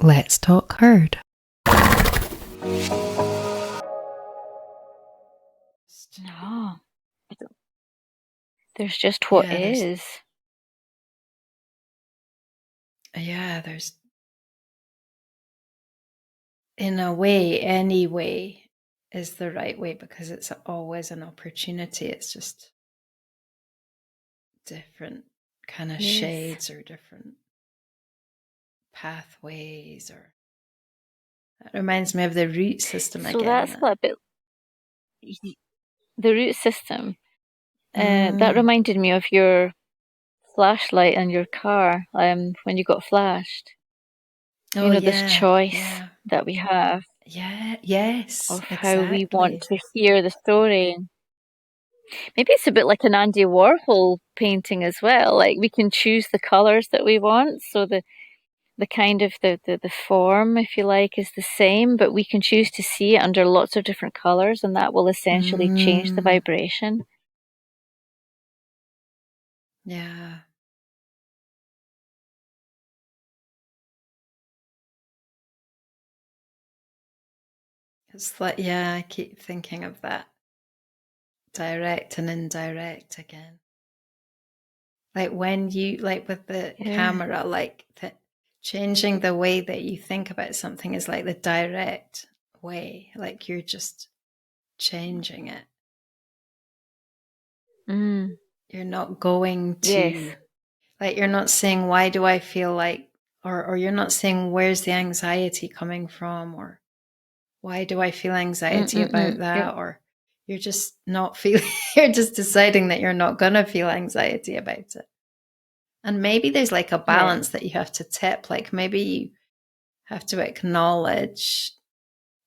Let's talk herd. No, there's just what is. There's, in a way, any way is the right way because it's always an opportunity. It's just different kind of shades or different pathways. Or that reminds me of the root system again. So that's a bit the root system. That reminded me of your flashlight in your car when you got flashed. This choice that we have. Yes. Of how we want to hear the story. Maybe it's a bit like an Andy Warhol painting as well. Like we can choose the colours that we want. So the kind of the form, if you like, is the same, but we can choose to see it under lots of different colours, and that will essentially change the vibration. Yeah. It's like, I keep thinking of that direct and indirect again. Like when you, like with the camera, like changing the way that you think about something is like the direct way. Like you're just changing it. You're not going to, like, you're not saying, why do I feel like, or you're not saying, where's the anxiety coming from? Or why do I feel anxiety about that? Or you're just not feeling, you're just deciding that you're not going to feel anxiety about it. And maybe there's like a balance that you have to tip. Like maybe you have to acknowledge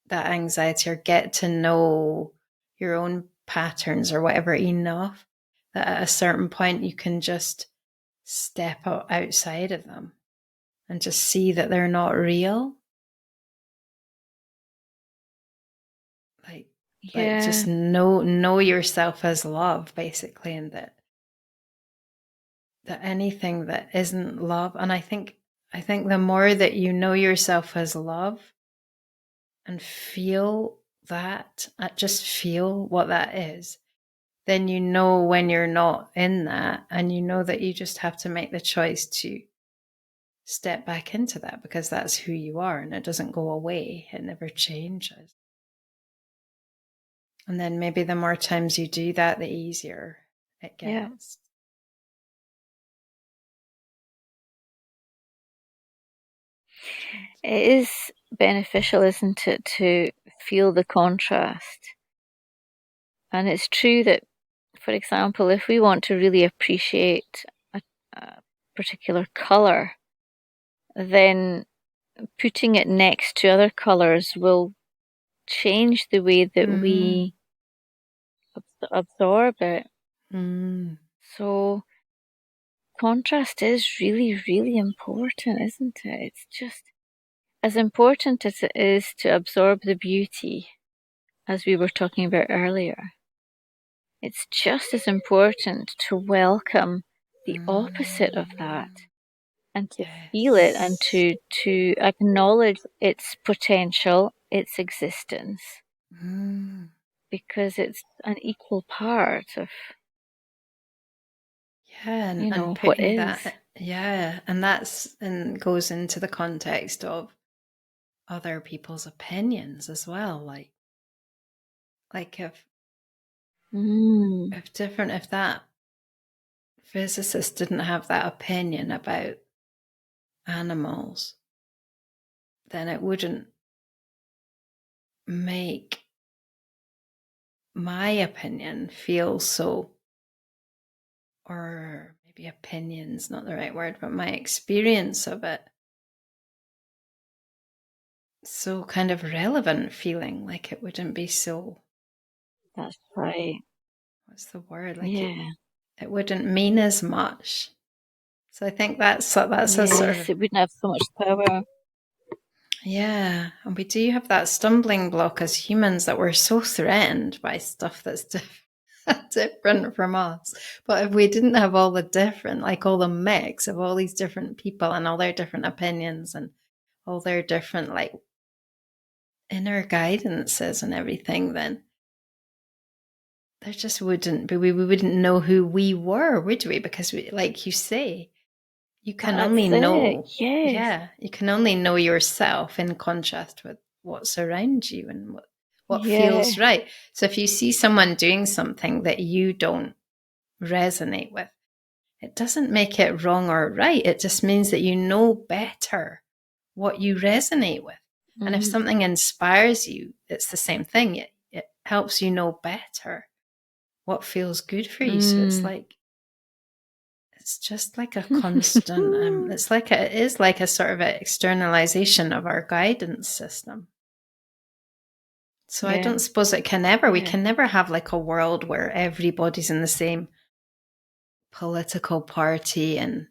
that anxiety or get to know your own patterns or whatever enough that at a certain point you can just step outside of them and just see that they're not real. Like just know yourself as love, basically, and that anything that isn't love. And I think the more that you know yourself as love and feel that, just feel what that is, then you know when you're not in that, and you know that you just have to make the choice to step back into that because that's who you are and it doesn't go away. It never changes. And then maybe the more times you do that, the easier it gets. It is beneficial, isn't it, to feel the contrast. And it's true that, for example, if we want to really appreciate a particular colour, then putting it next to other colours will change the way that we absorb it. So contrast is really, really important, isn't it? It's just as important as it is to absorb the beauty, as we were talking about earlier. It's just as important to welcome the opposite of that and to feel it and to acknowledge its potential, its existence, because it's an equal part of and what is. That, and that's and goes into the context of other people's opinions as well. Like if that physicist didn't have that opinion about animals, then it wouldn't make my opinion feel so, or maybe opinion's not the right word, but my experience of it so kind of relevant feeling. Like it wouldn't be so. That's right. What's the word? Like it wouldn't mean as much. So I think that's a sort of, it wouldn't have so much power. Yeah, and we do have that stumbling block as humans that we're so threatened by stuff that's different from us. But if we didn't have all the different, like all the mix of all these different people and all their different opinions and all their different like inner guidances and everything, then there just wouldn't be, we wouldn't know who we were, would we? Because we, like you say, you can That's only it. know, Yes. yeah, you can only know yourself in contrast with what's around you and what Yeah. feels right. So if you see someone doing something that you don't resonate with, it doesn't make it wrong or right. It just means that you know better what you resonate with. And if something inspires you, it's the same thing. It helps you know better what feels good for you. So it's like, it's just like a constant, it is like a sort of an externalization of our guidance system. So I don't suppose we can never have like a world where everybody's in the same political party and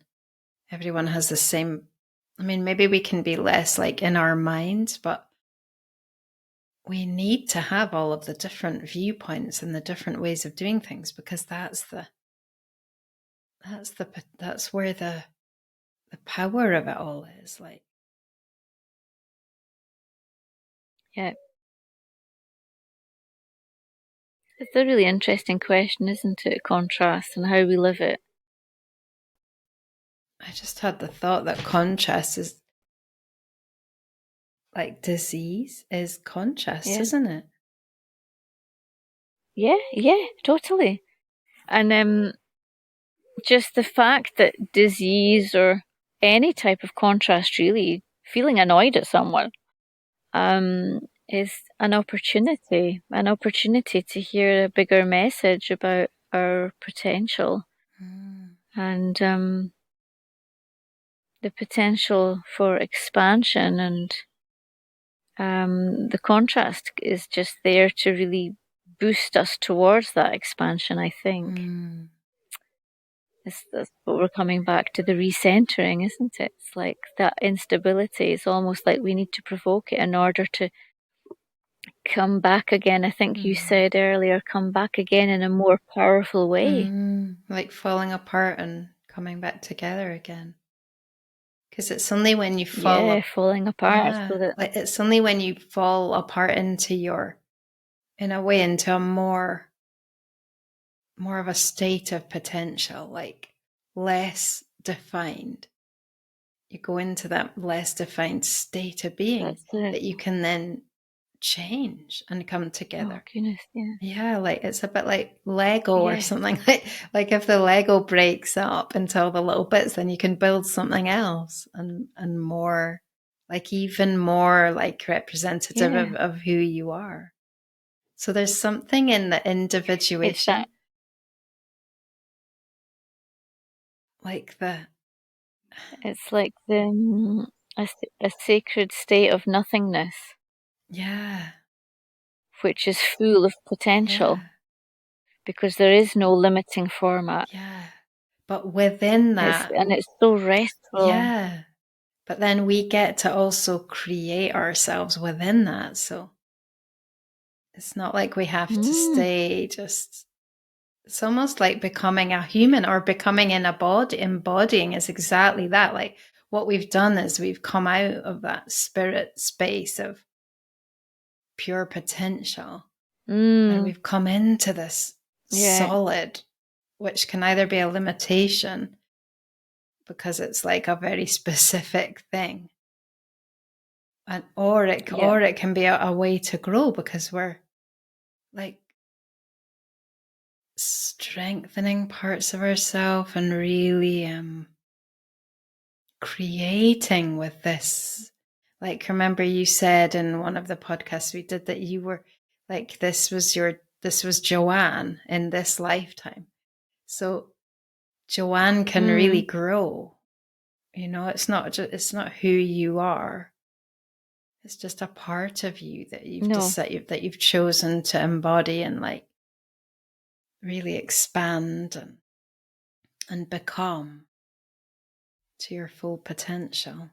everyone has the same. I mean, maybe we can be less like in our minds, but we need to have all of the different viewpoints and the different ways of doing things, because that's where the power of it all is. Like, yeah. It's a really interesting question, isn't it? Contrast and how we live it. I just had the thought that contrast is like disease is contrast, isn't it? Yeah, totally. And just the fact that disease or any type of contrast, really, feeling annoyed at someone, is an opportunity to hear a bigger message about our potential and the potential for expansion. And the contrast is just there to really boost us towards that expansion, I think. That's what we're coming back to, the recentering, isn't it? It's like that instability. It's almost like we need to provoke it in order to come back again. I think you said earlier, come back again in a more powerful way. Like falling apart and coming back together again. Because it's only when you falling apart. So that, like it's only when you fall apart into into a more of a state of potential, like less defined. You go into that less defined state of being that you can then change and come together. Oh goodness, yeah. Yeah, like it's a bit like Lego or something. Like if the Lego breaks up into all the little bits, then you can build something else and more, like even more like representative of who you are. So there's something in the individuation, it's like a sacred state of nothingness. Yeah. Which is full of potential. Yeah. Because there is no limiting format. Yeah. But within that. It's so restful. Yeah. But then we get to also create ourselves within that. So it's not like we have to stay just. It's almost like becoming a human or becoming in a body. Embodying is exactly that. Like what we've done is we've come out of that spirit space of pure potential. And we've come into this solid, which can either be a limitation because it's like a very specific thing, and or it can be a way to grow because we're like strengthening parts of ourselves and really creating with this. Like, remember you said in one of the podcasts we did that you were like, this was Joanne in this lifetime. So Joanne can really grow. You know, it's not who you are. It's just a part of you that you've decided that you've chosen to embody and like really expand and become to your full potential.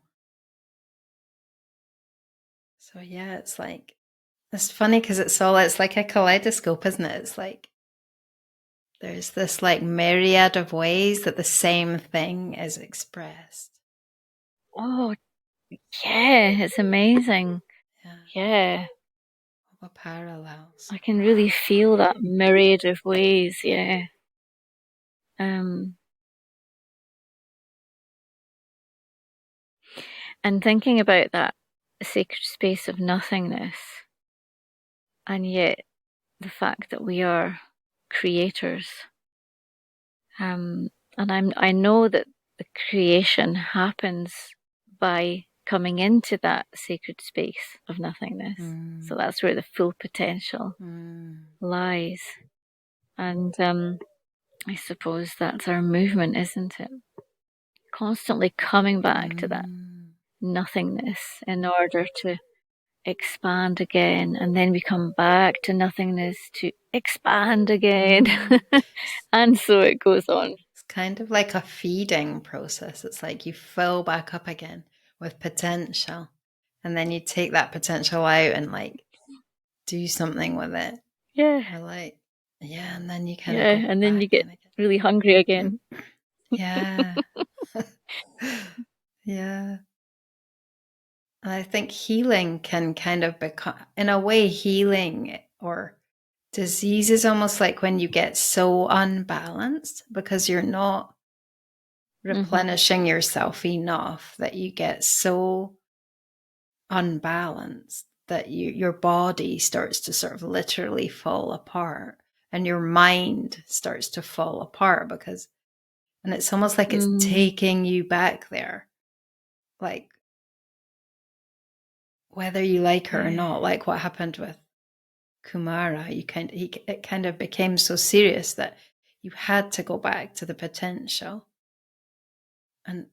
So yeah, it's like, it's funny because it's like a kaleidoscope, isn't it? It's like there's this like myriad of ways that the same thing is expressed. Oh, Yeah, it's amazing. Yeah. Yeah. What parallels. I can really feel that myriad of ways, yeah. Um, and thinking about that sacred space of nothingness, and yet the fact that we are creators. And I know that the creation happens by coming into that sacred space of nothingness. So that's where the full potential lies. And I suppose that's our movement, isn't it? Constantly coming back to that nothingness in order to expand again, and then we come back to nothingness to expand again. And so it goes on. It's kind of like a feeding process. It's like you fill back up again with potential, and then you take that potential out and like do something with it. Yeah. Or like, yeah, and then you kind of Yeah, go and then you back get in again. really hungry again. Yeah. Yeah. And I think healing can kind of become, in a way, healing or disease is almost like when you get so unbalanced because you're not replenishing yourself enough that you get so unbalanced that your body starts to sort of literally fall apart and your mind starts to fall apart because, and it's almost like it's taking you back there, like whether you like her or not, like what happened with Kumara, it kind of became so serious that you had to go back to the potential. And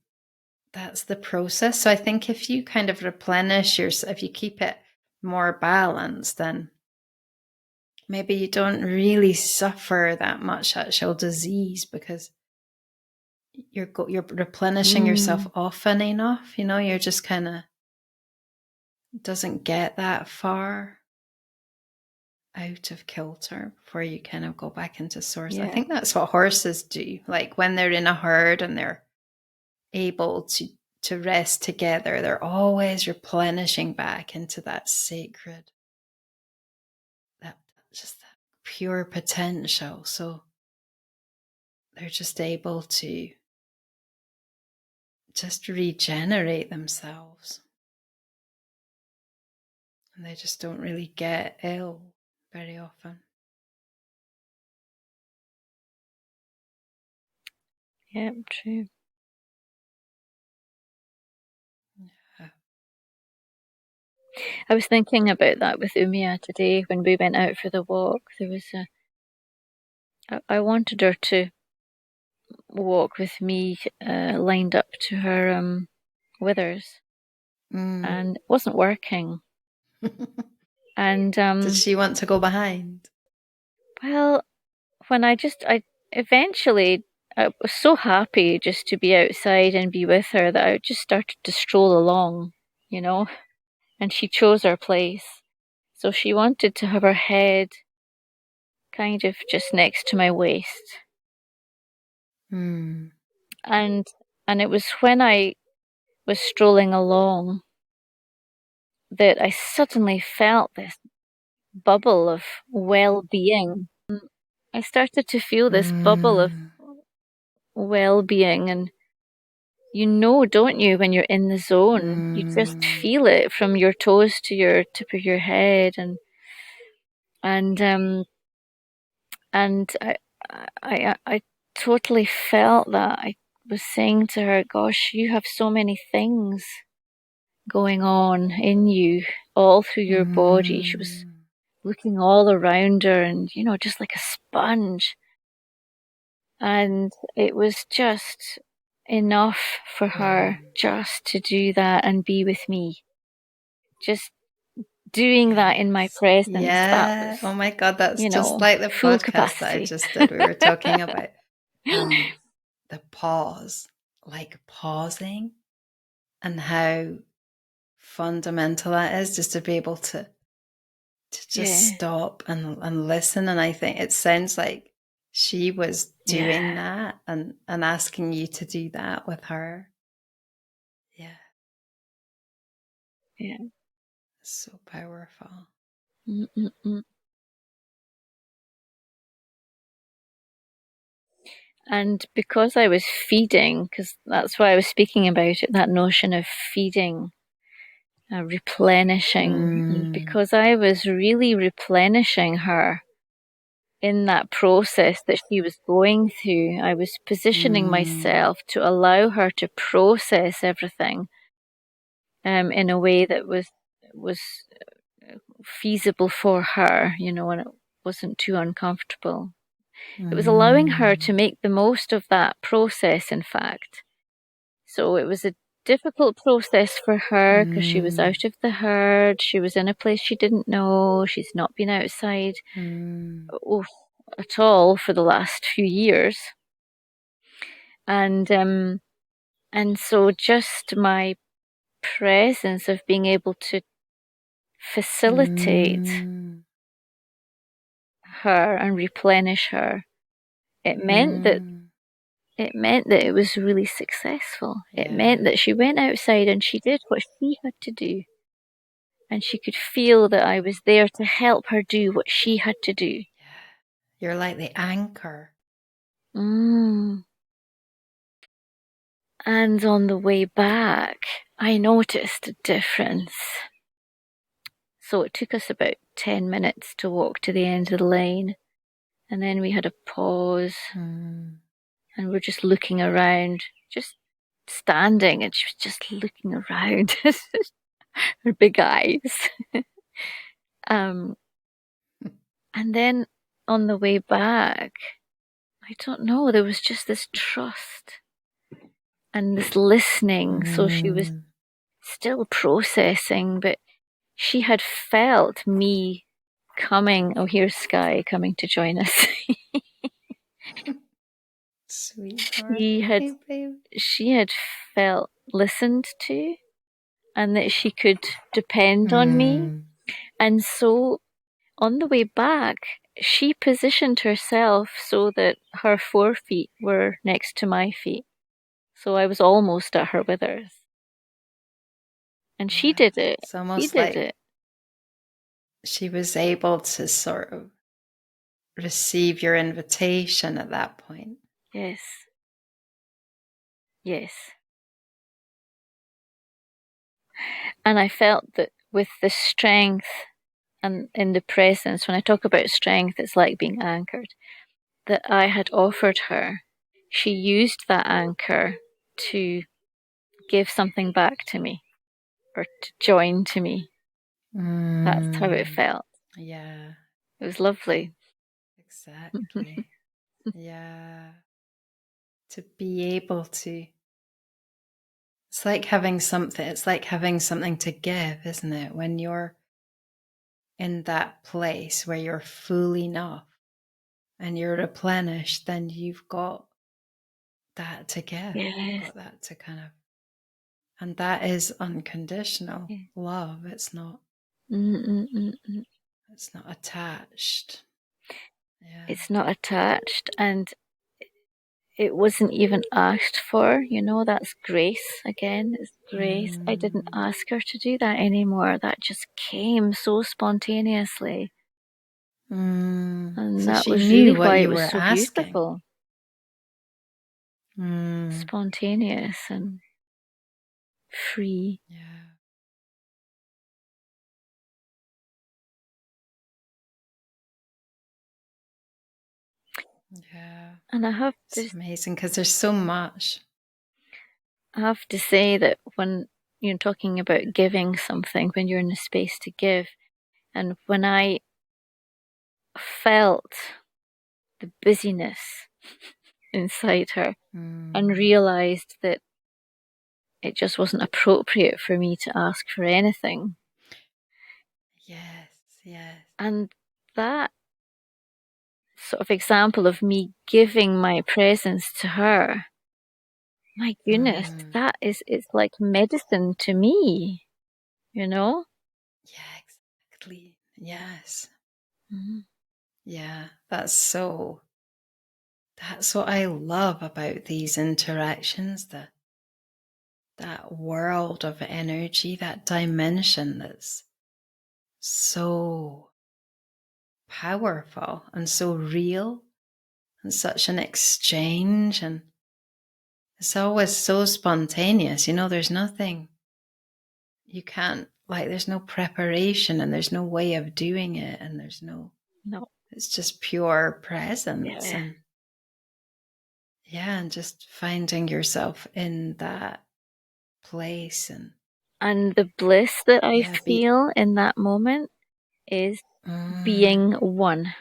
that's the process. So I think if you kind of replenish yourself, if you keep it more balanced, then maybe you don't really suffer that much actual disease because you're replenishing yourself often enough. You know, you're just kind of doesn't get that far out of kilter before you kind of go back into source. I think that's what horses do. Like when they're in a herd and they're able to rest together, they're always replenishing back into that sacred, that just that pure potential. So they're just able to just regenerate themselves. And they just don't really get ill very often. Yeah, true. Yeah. I was thinking about that with Ouhmia today when we went out for the walk. I wanted her to walk with me lined up to her withers, and it wasn't working. And Did she want to go behind? well, when I eventually I was so happy just to be outside and be with her that I just started to stroll along, you know, and she chose her place. So she wanted to have her head kind of just next to my waist. And it was when I was strolling along that I suddenly felt this bubble of well-being. I started to feel this bubble of well-being, and you know, don't you, when you're in the zone, you just feel it from your toes to your tip of your head, and and I totally felt that. I was saying to her, "Gosh, you have so many things going on in you, all through your body." She was looking all around her, and you know, just like a sponge. And it was just enough for her just to do that and be with me. Just doing that in my presence, that Yeah. was, Oh my God, that's you just know, like the full podcast that I capacity. just did. We were talking about the pause, like pausing and how fundamental that is just to be able to just Yeah. stop and listen. And I think it sounds like she was doing Yeah. that and asking you to do that with her. Yeah. Yeah. So powerful. Mm-mm-mm. And because I was feeding, because that's why I was speaking about it, that notion of feeding, replenishing, and because I was really replenishing her in that process that she was going through, I was positioning myself to allow her to process everything in a way that was feasible for her, you know, and it wasn't too uncomfortable. It was allowing her to make the most of that process, in fact. So it was a difficult process for her because she was out of the herd. She was in a place she didn't know. She's not been outside at all for the last few years. And so just my presence of being able to facilitate her and replenish her, it meant that it was really successful. Yeah. It meant that she went outside and she did what she had to do. And she could feel that I was there to help her do what she had to do. Yeah. You're like the anchor. And on the way back, I noticed a difference. So it took us about 10 minutes to walk to the end of the lane. And then we had a pause. And we're just looking around, just standing, and she was just looking around. Her big eyes. And then on the way back, I don't know, there was just this trust and this listening. So she was still processing, but she had felt me coming. Oh, here's Sky coming to join us. Sweetheart. She had felt listened to and that she could depend on me. And so on the way back, she positioned herself so that her 4 feet were next to my feet. So I was almost at her withers. And she did it. It's almost She did like it. she was able to sort of receive your invitation at that point. Yes. Yes. And I felt that with the strength and in the presence, when I talk about strength, it's like being anchored, that I had offered her, she used that anchor to give something back to me or to join to me. That's how it felt. Yeah. It was lovely. Exactly. Yeah. To be able to, it's like having something to give, isn't it? When you're in that place where you're full enough and you're replenished, then you've got that to give. Yes. You've got that to kind of, and that is unconditional love. It's not. It's not attached. Yeah. It's not attached, and it wasn't even asked for. You know, that's grace again. It's grace. I didn't ask her to do that anymore. That just came so spontaneously. And So that she was knew really what why it you was were so asking. beautiful. Spontaneous and free. Yeah. Yeah. And It's amazing because there's so much. I have to say that when you're talking about giving something, when you're in a space to give, and when I felt the busyness inside her and realized that it just wasn't appropriate for me to ask for anything. Yes, yes. And that sort of example of me giving my presence to her, my goodness, it's like medicine to me, you know? Yeah, exactly. Yes. Yeah, that's what I love about these interactions, that world of energy, that dimension that's so powerful and so real and such an exchange. And it's always so spontaneous. There's nothing, you can't, there's no preparation and there's no way of doing it. And there's no, it's just pure presence. Yeah. And just finding yourself in that place. And the bliss that I feel in that moment is being one.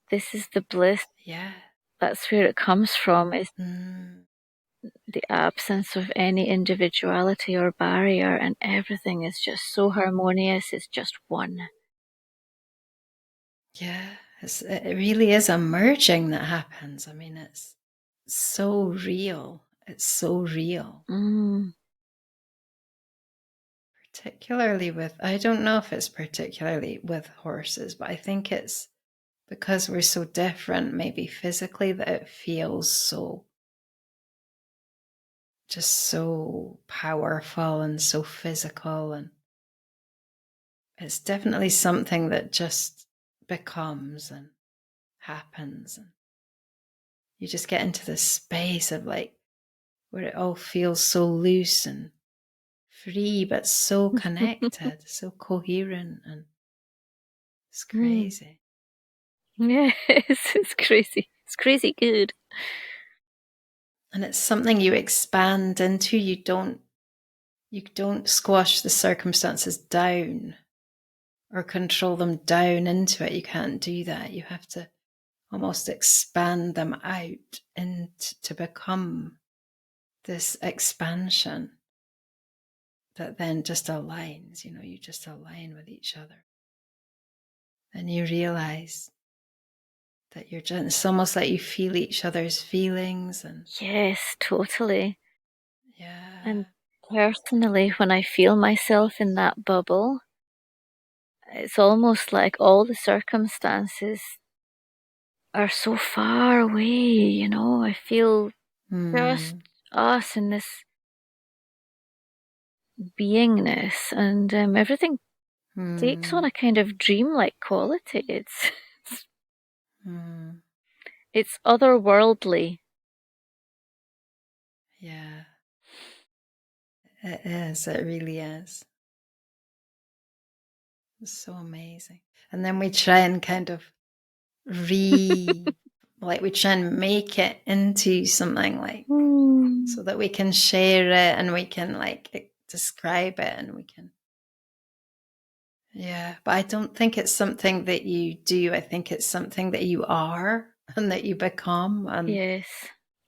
This is the bliss. Yeah. That's where it comes from, is the absence of any individuality or barrier, and everything is just so harmonious. It's just one. Yeah, it really is a merging that happens. I mean, it's so real. It's so real. Particularly with, I don't know if it's particularly with horses, but I think it's because we're so different, maybe physically, that it feels just so powerful and so physical. And it's definitely something that just becomes and happens. And you just get into this space of where it all feels so loose and free, but so connected, so coherent, and it's crazy. Yes, it's crazy. It's crazy good. And it's something you expand into. You don't squash the circumstances down or control them down into it. You can't do that. You have to almost expand them out and to become this expansion that then just aligns. You just align with each other. And you realize that it's almost like you feel each other's feelings. And yes, totally. Yeah. And personally, when I feel myself in that bubble, it's almost like all the circumstances are so far away, I feel just us in this beingness, and everything takes on a kind of dreamlike quality. It's otherworldly. Yeah. It is. It really is. It's so amazing. And then we try and kind of we try and make it into something so that we can share it and we can describe it and we can. Yeah. But I don't think it's something that you do. I think it's something that you are and that you become. And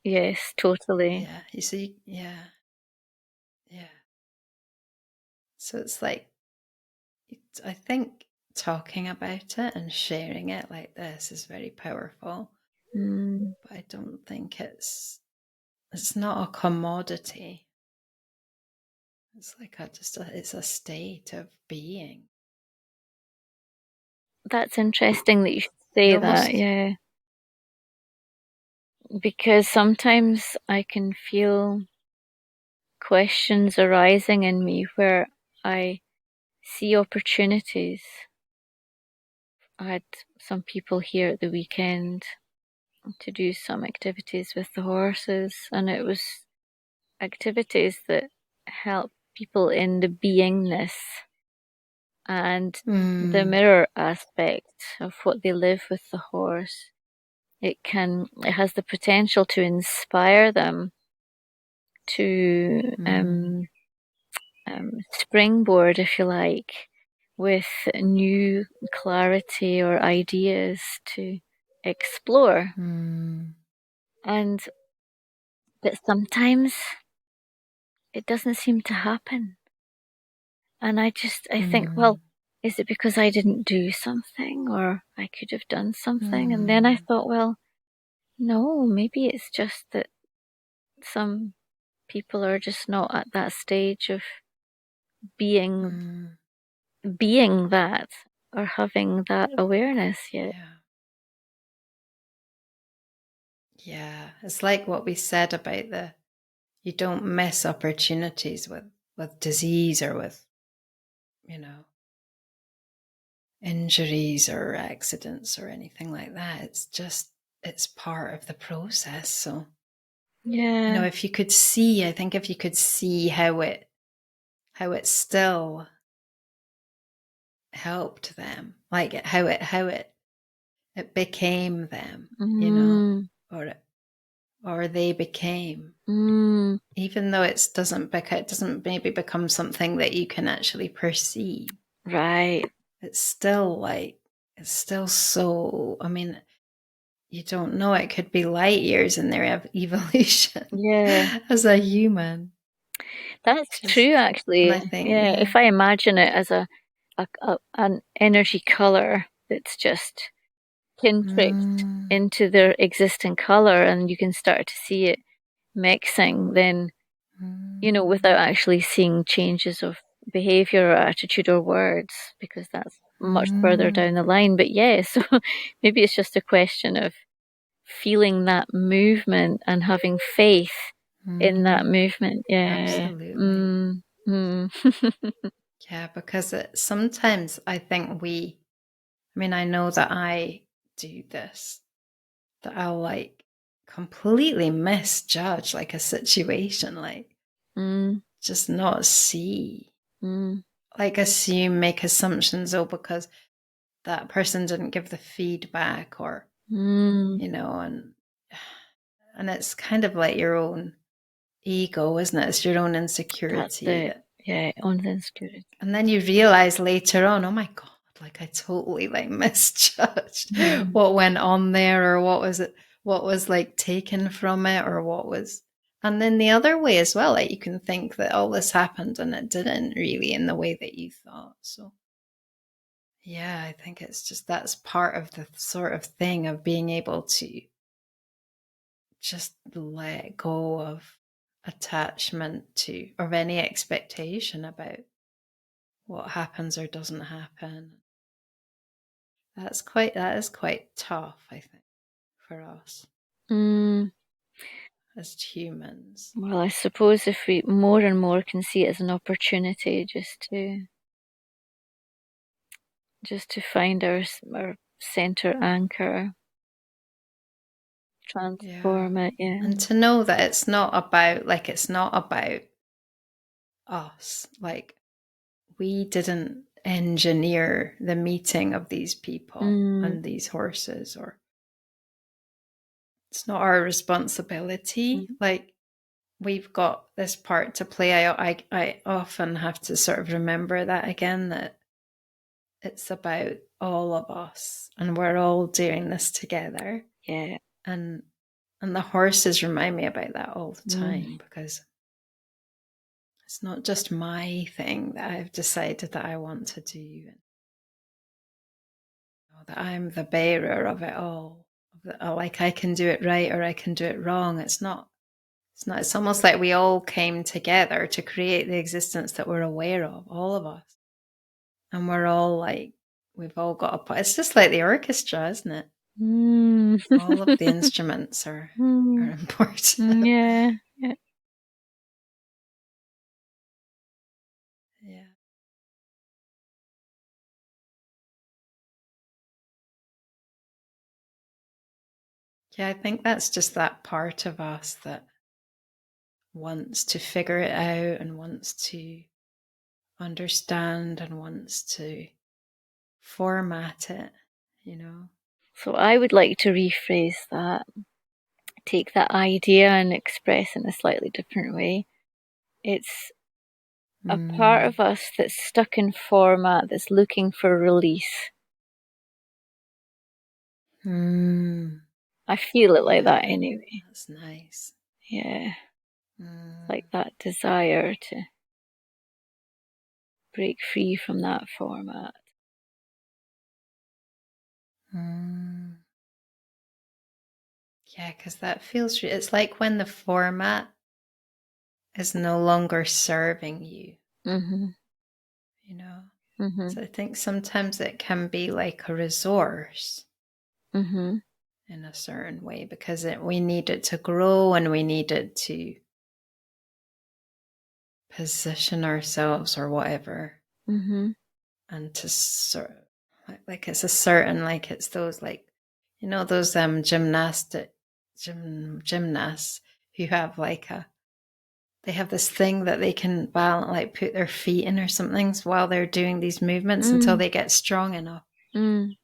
Yes, totally. Yeah. You see, yeah. Yeah. So it's I think talking about it and sharing it like this is very powerful. But I don't think it's not a commodity. It's it's a state of being. That's interesting that you should say that, yeah. Because sometimes I can feel questions arising in me where I see opportunities. I had some people here at the weekend to do some activities with the horses, and it was activities that help people in the beingness and the mirror aspect of what they live with the horse. It has the potential to inspire them to springboard, if you like, with new clarity or ideas to explore. And but sometimes it doesn't seem to happen. And I think, well, is it because I didn't do something or I could have done something? And then I thought, well, no, maybe it's just that some people are just not at that stage of being that or having that awareness yet. Yeah. It's like what we said about you don't miss opportunities with disease or with, injuries or accidents or anything like that. It's just, it's part of the process. So, if you could see, I think if you could see how it still helped them, like how it became them, or they became, even though it doesn't maybe become something that you can actually perceive. Right. It's still so, you don't know, it could be light years in their evolution as a human. That's true, actually. I think, if I imagine it as an energy color that's just pinpricked into their existing color, and you can start to see it mixing, then, without actually seeing changes of behavior or attitude or words, because that's much further down the line. But so maybe it's just a question of feeling that movement and having faith in that movement. Absolutely. Yeah, because sometimes I think I know that I do this, that I'll completely misjudge a situation, just not see, assume, make assumptions, because that person didn't give the feedback, or and it's kind of like your own ego, isn't it? It's your own insecurity. Own insecurity. And then you realize later on, oh my God, I totally misjudged what went on there, or what was taken from it, or what was. And then the other way as well, you can think that all this happened and it didn't really in the way that you thought. So yeah, I think it's just, that's part of the sort of thing of being able to just let go of attachment of any expectation about what happens or doesn't happen. That is quite tough, I think, for us as humans. Well, I suppose if we more and more can see it as an opportunity, just to find our center anchor, transform it, and to know that it's not about us. We didn't engineer the meeting of these people and these horses, or it's not our responsibility. We've got this part to play. I often have to sort of remember that again, that it's about all of us and we're all doing this together. And the horses remind me about that all the time, because it's not just my thing that I've decided that I want to do, that I'm the bearer of it all. I can do it right or I can do it wrong. It's not. It's almost like we all came together to create the existence that we're aware of, all of us. And we're all we've all got a part. It's just like the orchestra, isn't it? All of the instruments are important. Yeah. Yeah, I think that's just that part of us that wants to figure it out and wants to understand and wants to format it, So I would like to rephrase that, take that idea and express it in a slightly different way. It's a part of us that's stuck in format, that's looking for release. I feel it like that anyway. That's nice. Like that desire to break free from that format. Yeah, because that feels, it's like when the format is no longer serving you. So I think sometimes it can be like a resource in a certain way, because we need it to grow and we need it to position ourselves or whatever. Mm-hmm. And to sort of, like it's a certain, like it's those, like, you know, those gymnasts who have like they have this thing that they can balance, like put their feet in or something while they're doing these movements until they get strong enough. And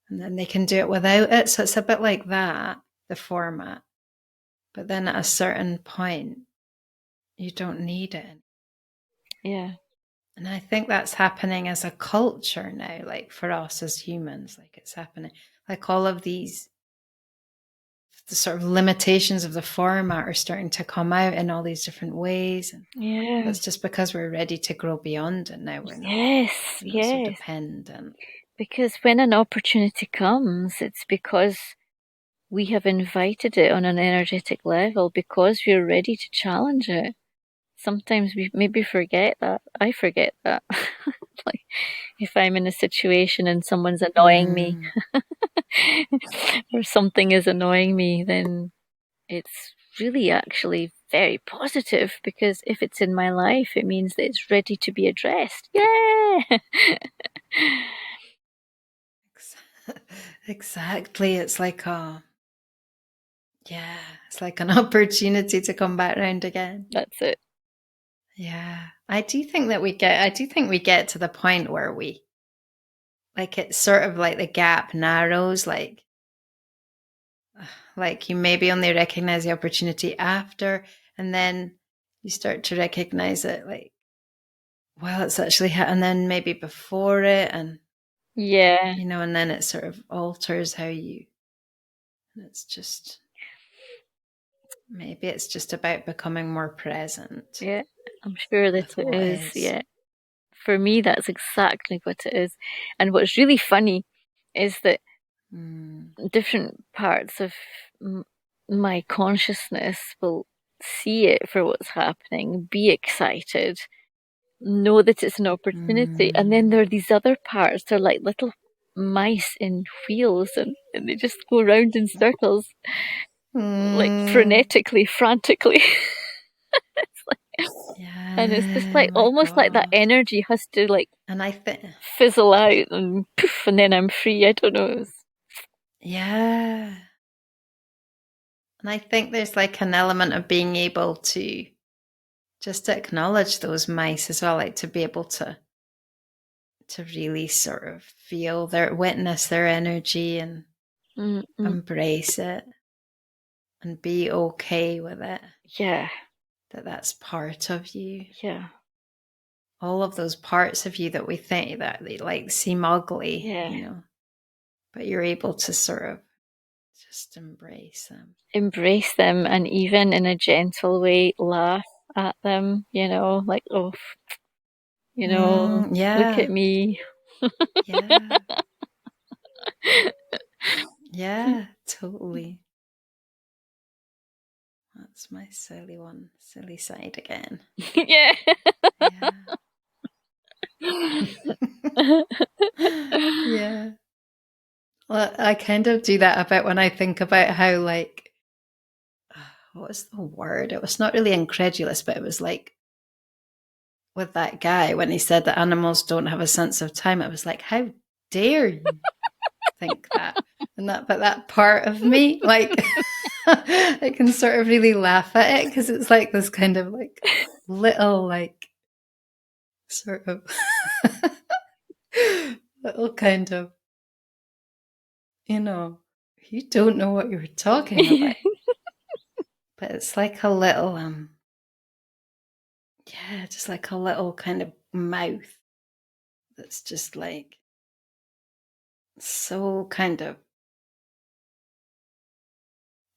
then they can do it without it. So it's a bit like that, the format. But then at a certain point, you don't need it. Yeah. And I think that's happening as a culture now, like for us as humans, like it's happening. Like all of these, the sort of limitations of the format are starting to come out in all these different ways. And that's just because we're ready to grow beyond it now. We're not so dependent. Because when an opportunity comes, it's because we have invited it on an energetic level, because we're ready to challenge it. Sometimes we maybe forget that. I forget that. Like if I'm in a situation and someone's annoying me or something is annoying me, then it's really actually very positive, because if it's in my life, it means that it's ready to be addressed. Yeah. Exactly. It's like it's like an opportunity to come back around again. That's it. Yeah. I do think we get to the point where we, like, it's sort of like the gap narrows, like you maybe only recognize the opportunity after, and then you start to recognize it like, well, it's actually and then maybe before it, and you know, and then it sort of alters how you, and it's just, maybe it's just about becoming more present. Yeah, I'm sure that with it what is. is. Yeah. For me, that's exactly what it is. And what's really funny is that different parts of my consciousness will see it for what's happening, be excited, know that it's an opportunity. And then there are these other parts, they're like little mice in wheels, and they just go around in circles, like frenetically, frantically. It's like, and it's just like almost like that energy has to like, and I think, fizzle out and poof, and then I'm free. I don't know. Yeah. And I think there's like an element of being able to just acknowledge those mice as well, like to be able to really sort of feel witness their energy and embrace it and be okay with it. Yeah. That's part of you. Yeah. All of those parts of you that we think that they like seem ugly, you know, but you're able to sort of just embrace them. Embrace them, and even in a gentle way, laugh at them, you know, like, oh, you know, look at me. Yeah. Yeah, totally. That's my silly side again. Yeah. Yeah. Well, I kind of do that about when I think about how, like, what was the word? It was not really incredulous, but it was like with that guy when he said that animals don't have a sense of time. It was like, how dare you think that? And that part of me, like, I can sort of really laugh at it because it's like this kind of like little, like, sort of little kind of, you know, you don't know what you're talking about. But it's like a little, just like a little kind of mouth that's just like so kind of,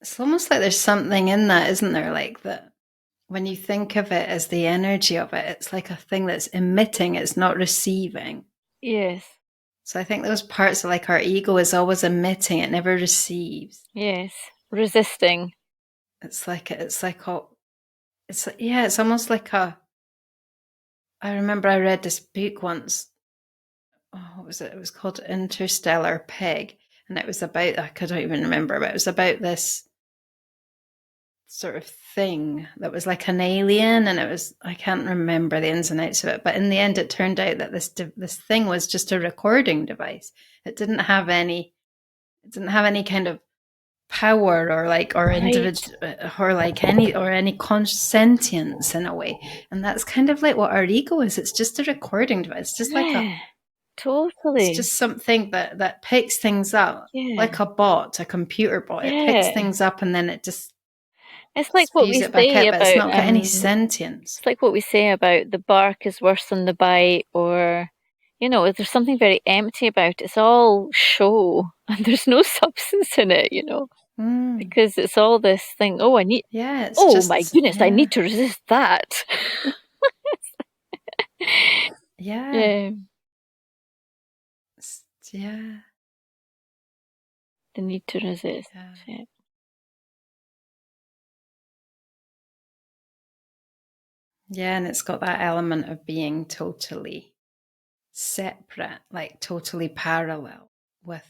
it's almost like there's something in that, isn't there? Like that when you think of it as the energy of it, it's like a thing that's emitting, it's not receiving. Yes. So I think those parts of like our ego is always emitting, it never receives. Yes. Resisting. It's almost like I remember I read this book once. Oh, what was it? It was called Interstellar Pig. And it was about, I don't even remember, but it was about this sort of thing that was like an alien, and I can't remember the ins and outs of it, but in the end it turned out that this thing was just a recording device. It didn't have any kind of power or Right. individual or any sentience in a way. And that's kind of like what our ego is. It's just a recording device. Yeah. It's Totally. just something that picks things up, Yeah. like a bot, a computer bot. It picks Yeah. things up and then it just It's like what spews we it back say out, but it's about not got any sentience. it's like what we say about the bark is worse than the bite, or there's something very empty about it. It's all show and there's no substance in it, Mm. because it's all this thing. Yeah, it's Oh my just, goodness, I yeah, need to resist that. yeah, Yeah, yeah, the need to resist. yeah. Yeah. Yeah, and it's got that element of being totally separate, like totally parallel with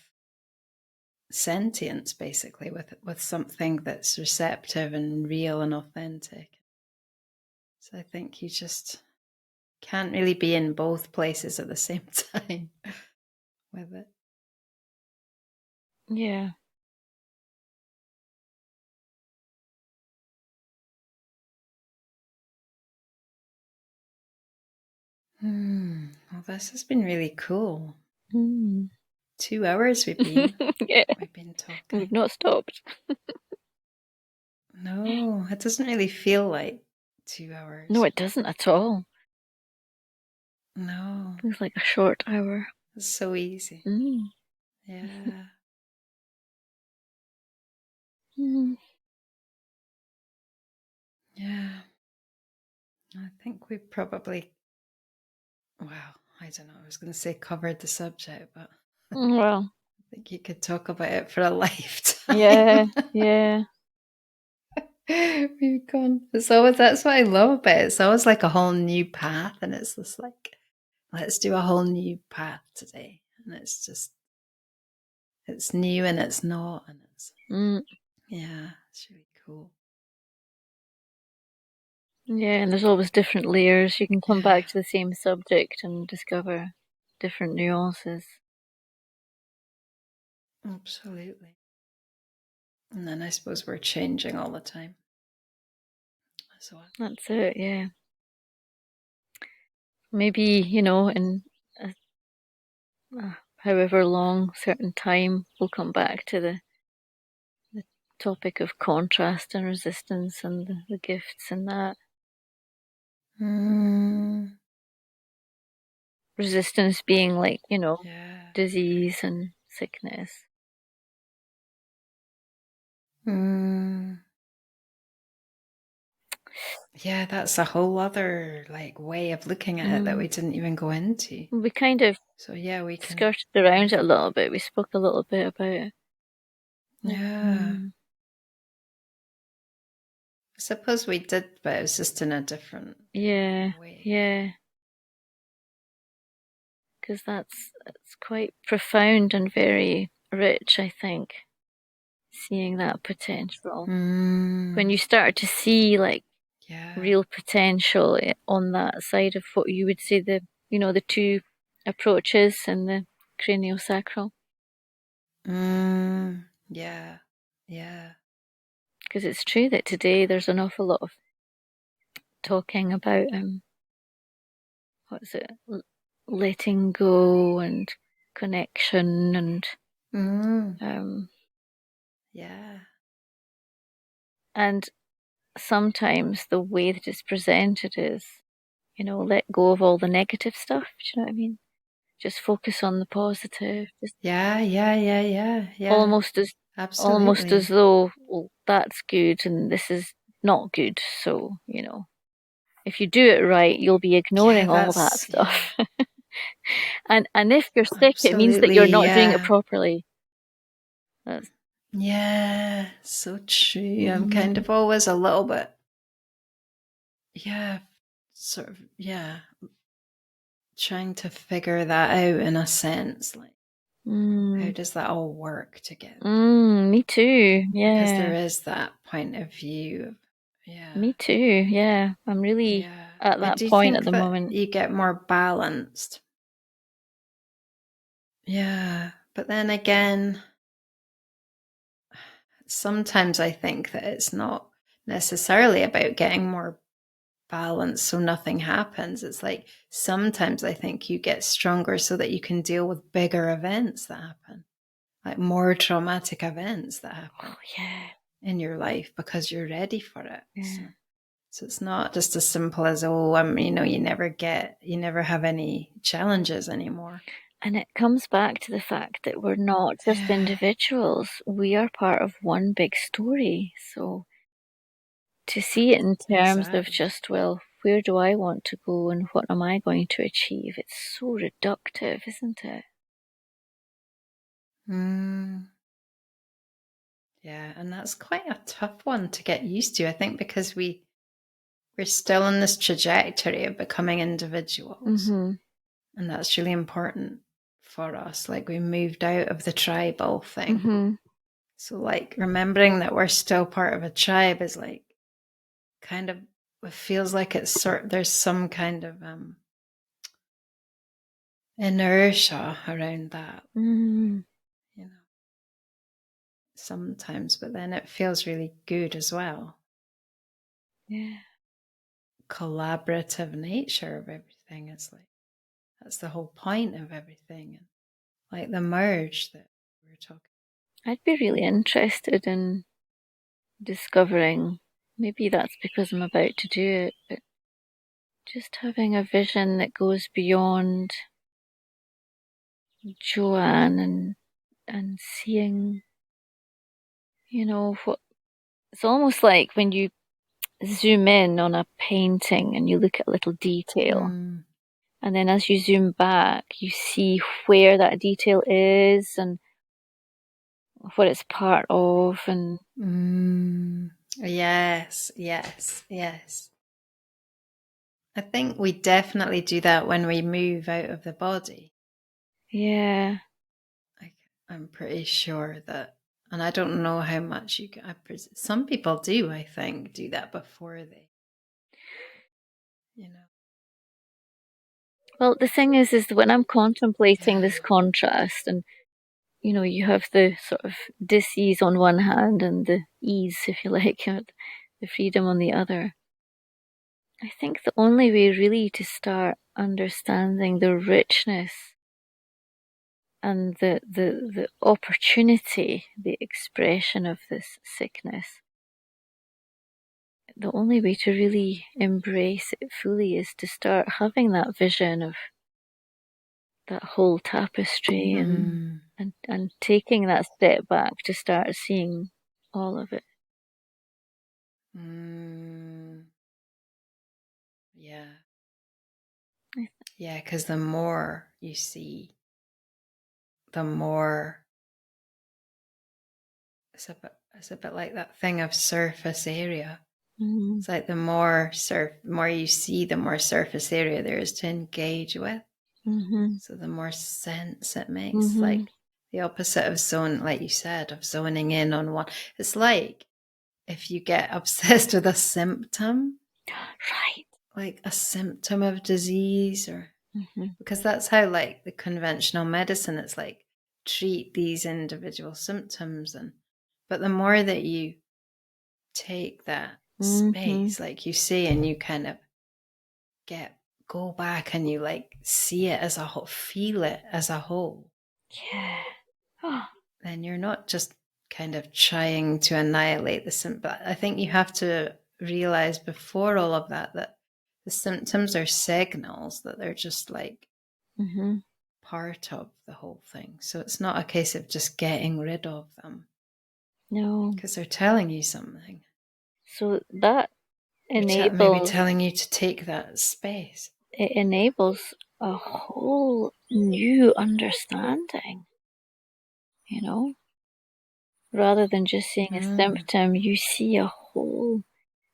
sentience, basically, with something that's receptive and real and authentic. So I think you just can't really be in both places at the same time with it. Yeah. Well, this has been really cool. Mm. 2 hours Yeah, we've been talking. we've not stopped. No, it doesn't really feel like No, 2 hours. it doesn't at all. No, Feels like a short hour. it's so easy. Mm. Yeah. Mm. Yeah. I think we probably, well, I don't know, I was going to say covered the subject, but Well, I think you could talk about it for a yeah, lifetime. yeah. We've gone. It's always, that's what I love about it. It's always like a whole new path, and it's just like, let's do a whole new path today. And it's just, it's new and it's not, and it's, Mm. yeah, it's really cool. Yeah, and there's always different layers. You can come Yeah, back to the same subject and discover different nuances. absolutely. And then I suppose we're changing all the time as well. That's it, yeah. Maybe, in a, however long certain time, we'll come back to the topic of contrast and resistance and the gifts and that. Mm, Resistance being like, yeah. disease and sickness. Mm. Yeah, that's a whole other like way of looking at it that Mm. we didn't even go into. We kind of So yeah, we can. skirted around it a little bit. We spoke a little bit about it. Yeah, Mm. I suppose we did, but it was just in a different Yeah, way. yeah. Because that's quite profound and very rich, I think, seeing that potential. When Mm, you start to see like yeah. real potential on that side of what you would say the two approaches and the craniosacral. Yeah. Yeah. Because it's true that today there's an awful lot of talking about what is it, letting go and connection and Mm, um yeah. and sometimes the way that it's presented is, let go of all the negative stuff. Do you know what I mean? Just focus on the positive. Just Yeah. Yeah. Yeah. Yeah. Yeah. almost as almost as Absolutely. though, well, that's good and this is not good. So, if you do it right, you'll be Yeah. ignoring all that Yeah. stuff. And if you're sick, it means that you're Absolutely. not doing it Yeah. properly. That's, Yeah. So true. I'm kind mm, of always a little bit, yeah, sort of, yeah, trying to figure that out in a sense. Like, How does that all work together? Me too. Yeah. Because there is that point of view. Yeah. Me too. Yeah. I'm really at that point at the moment. You get more balanced. Yeah. But then again, sometimes I think that it's not necessarily about getting more balance so nothing happens. It's like sometimes I think you get stronger so that you can deal with bigger events that happen, like more traumatic events that happen in your life because you're ready for it. Yeah. So it's not just as simple as, you never have any challenges anymore. And it comes back to the fact that we're not just individuals. We are part of one big story. So to see it in terms of just, well, where do I want to go and what am I going to achieve? It's so reductive, isn't it? Yeah, and that's quite a tough one to get used to, I think, because we're still on this trajectory of becoming individuals. And that's really important for us. Like we moved out of the tribal thing. So like remembering that we're still part of a tribe is like kind of, it feels like there's some kind of inertia around that. Sometimes, but then it feels really good as well. Yeah. Collaborative nature of everything is like, that's the whole point of everything. And like the merge that we were talking. I'd be really interested in discovering, maybe that's because I'm about to do it, but just having a vision that goes beyond Joanne and seeing, what it's almost like when you zoom in on a painting and you look at a little detail. And then as you zoom back, you see where that detail is and what it's part of. And Yes. I think we definitely do that when we move out of the body. Yeah. I'm pretty sure that, and I don't know how much some people do, I think, do that before they, Well, the thing is that when I'm contemplating this contrast and, you have the sort of dis-ease on one hand and the ease, if you like, the freedom on the other. I think the only way really to start understanding the richness and the opportunity, the expression of this sickness, the only way to really embrace it fully is to start having that vision of that whole tapestry and taking that step back to start seeing all of it. Yeah, because the more you see, the more it's a bit like that thing of surface area. It's like the more you see, the more surface area there is to engage with. So the more sense it makes. Like the opposite of like you said, of zoning in on one. It's like if you get obsessed with a symptom, right? Like a symptom of disease, or because that's how like the conventional medicine, it's like treat these individual symptoms, but the more that you take that space, like you say, and you kind of go back and you like see it as a whole, feel it as a whole. Yeah. Then you're not just kind of trying to annihilate the symptom. I think you have to realize before all of that the symptoms are signals, that they're just like part of the whole thing. So it's not a case of just getting rid of them. No. Because they're telling you something. So that enables... maybe telling you to take that space. It enables a whole new understanding, Rather than just seeing a symptom, you see a whole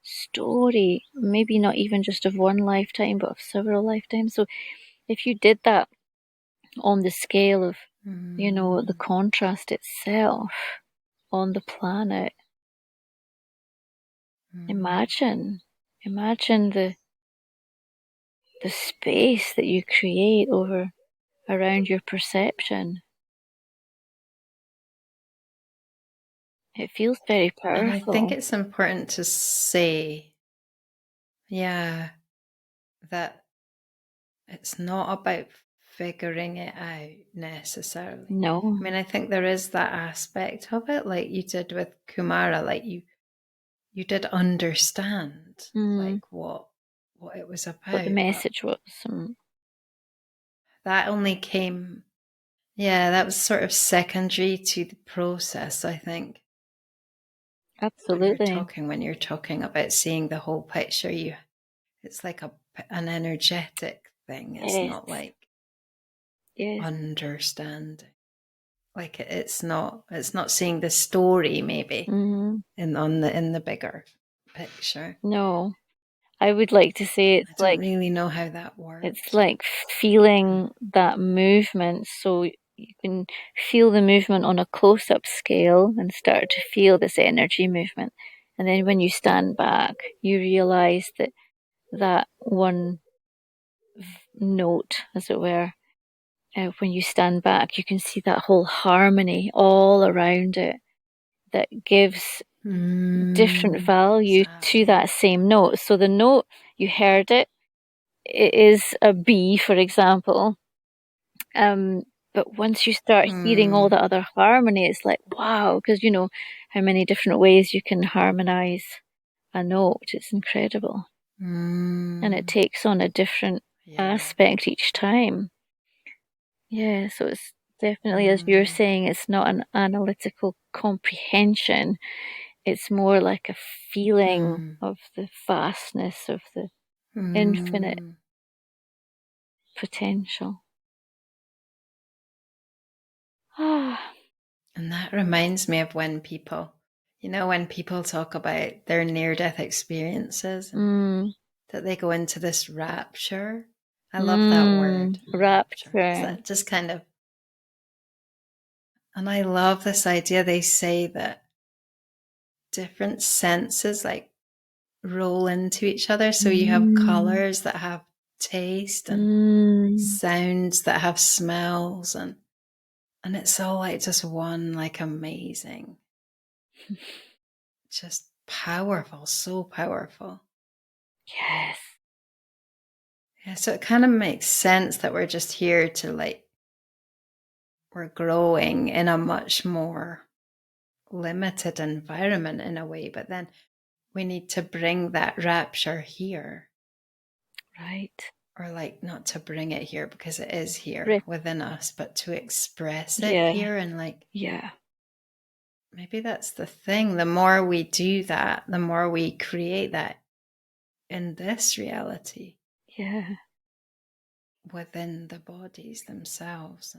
story, maybe not even just of one lifetime, but of several lifetimes. So if you did that on the scale of You know, the contrast itself on the planet. Imagine the space that you create around your perception. It feels very powerful. And I think it's important to say, that it's not about figuring it out necessarily. No. I mean, I think there is that aspect of it, like you did with Kumara, like you did understand like what it was about. What the message was. That only came, that was sort of secondary to the process, I think. Absolutely. When you're talking about seeing the whole picture, it's like an energetic thing. It's not like understanding. Like it's not seeing the story maybe in the bigger picture. No, I would like to say it's I don't really know how that works. It's like feeling that movement. So you can feel the movement on a close-up scale and start to feel this energy movement. And then when you stand back, you realize that one note, as it were, when you stand back, you can see that whole harmony all around it that gives different value to that same note. So the note, you heard it is a B, for example. But once you start hearing all the other harmony, it's like, wow, because you know how many different ways you can harmonize a note. It's incredible. And it takes on a different aspect each time. Yeah, so it's definitely, as you're saying, it's not an analytical comprehension. It's more like a feeling of the vastness of the infinite potential. And that reminds me of when people talk about their near-death experiences, that they go into this rapture. I love that word, rapture. That just kind of, and I love this idea. They say that different senses like roll into each other. So you have colors that have taste and sounds that have smells, and it's all like just one like amazing, just powerful, so powerful. Yes. Yeah, so it kind of makes sense that we're just here to we're growing in a much more limited environment in a way, but then we need to bring that rapture here. Right. Or not to bring it here because it is here within us, but to express it here and maybe that's the thing. The more we do that, the more we create that in this reality. Yeah. Within the bodies themselves.